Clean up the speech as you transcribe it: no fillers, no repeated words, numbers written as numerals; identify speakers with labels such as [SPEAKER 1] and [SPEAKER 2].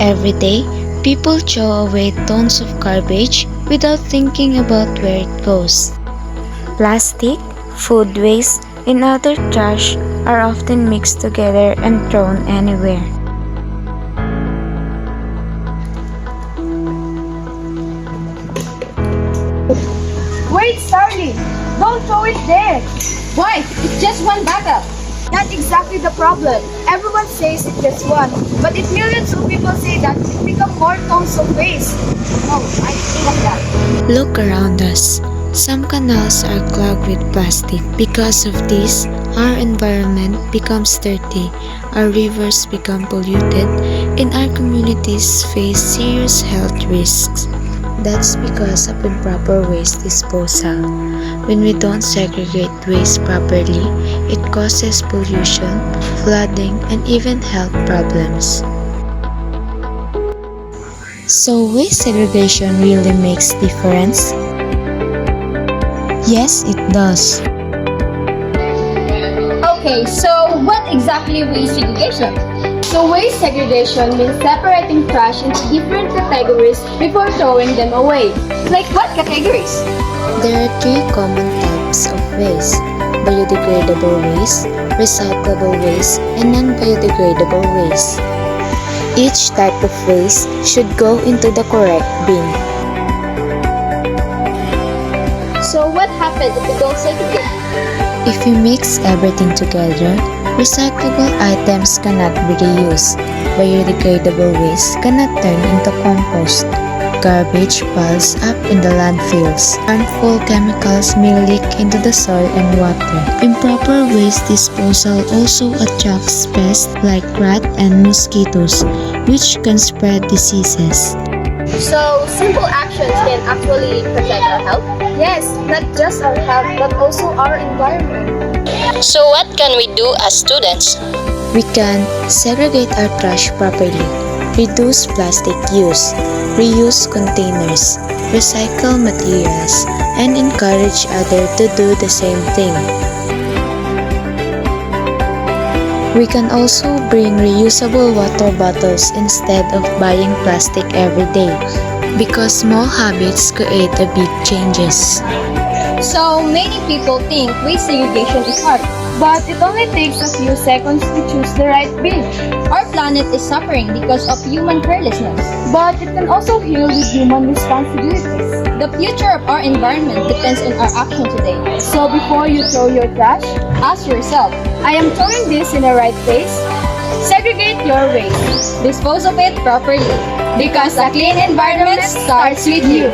[SPEAKER 1] Every day, people throw away tons of garbage without thinking about where it goes. Plastic, food waste, and other trash are often mixed together and thrown anywhere.
[SPEAKER 2] Wait, Starling! Don't throw it there!
[SPEAKER 3] Why? It's just one backup.
[SPEAKER 2] Not exactly the problem. Everyone says it's just one, but if millions of people say that, it becomes more tons of waste.
[SPEAKER 3] Oh, I think of that.
[SPEAKER 1] Look around us. Some canals are clogged with plastic. Because of this, our environment becomes dirty, our rivers become polluted, and our communities face serious health risks. That's because of improper waste disposal. When we don't segregate waste properly, it causes pollution, flooding, and even health problems. So waste segregation really makes difference? Yes, it does.
[SPEAKER 3] Okay, so what exactly is waste segregation?
[SPEAKER 2] So waste segregation means separating trash into different categories before throwing them away.
[SPEAKER 3] Like what categories?
[SPEAKER 1] There are three common types of waste: biodegradable waste, recyclable waste, and non-biodegradable waste. Each type of waste should go into the correct bin.
[SPEAKER 3] So what happens if we don't segregate?
[SPEAKER 1] If you mix everything together, recyclable items cannot be reused. Biodegradable waste cannot turn into compost. Garbage piles up in the landfills. Harmful chemicals may leak into the soil and water. Improper waste disposal also attracts pests like rats and mosquitoes, which can spread diseases.
[SPEAKER 3] So simple actions can actually protect our health?
[SPEAKER 2] Yes, not just our health, but also our environment.
[SPEAKER 4] So what can we do as students?
[SPEAKER 1] We can segregate our trash properly, reduce plastic use, reuse containers, recycle materials, and encourage others to do the same thing. We can also bring reusable water bottles instead of buying plastic every day, because small habits create a big changes.
[SPEAKER 3] So many people think waste segregation is hard.
[SPEAKER 2] But it only takes a few seconds to choose the right bin.
[SPEAKER 3] Our planet is suffering because of human carelessness.
[SPEAKER 2] But it can also heal with human responsibilities.
[SPEAKER 3] The future of our environment depends on our action today.
[SPEAKER 2] So before you throw your trash,
[SPEAKER 3] Ask yourself,
[SPEAKER 2] I am throwing this in the right place. Segregate your waste.
[SPEAKER 3] dispose of it properly.
[SPEAKER 2] Because a clean environment starts with you.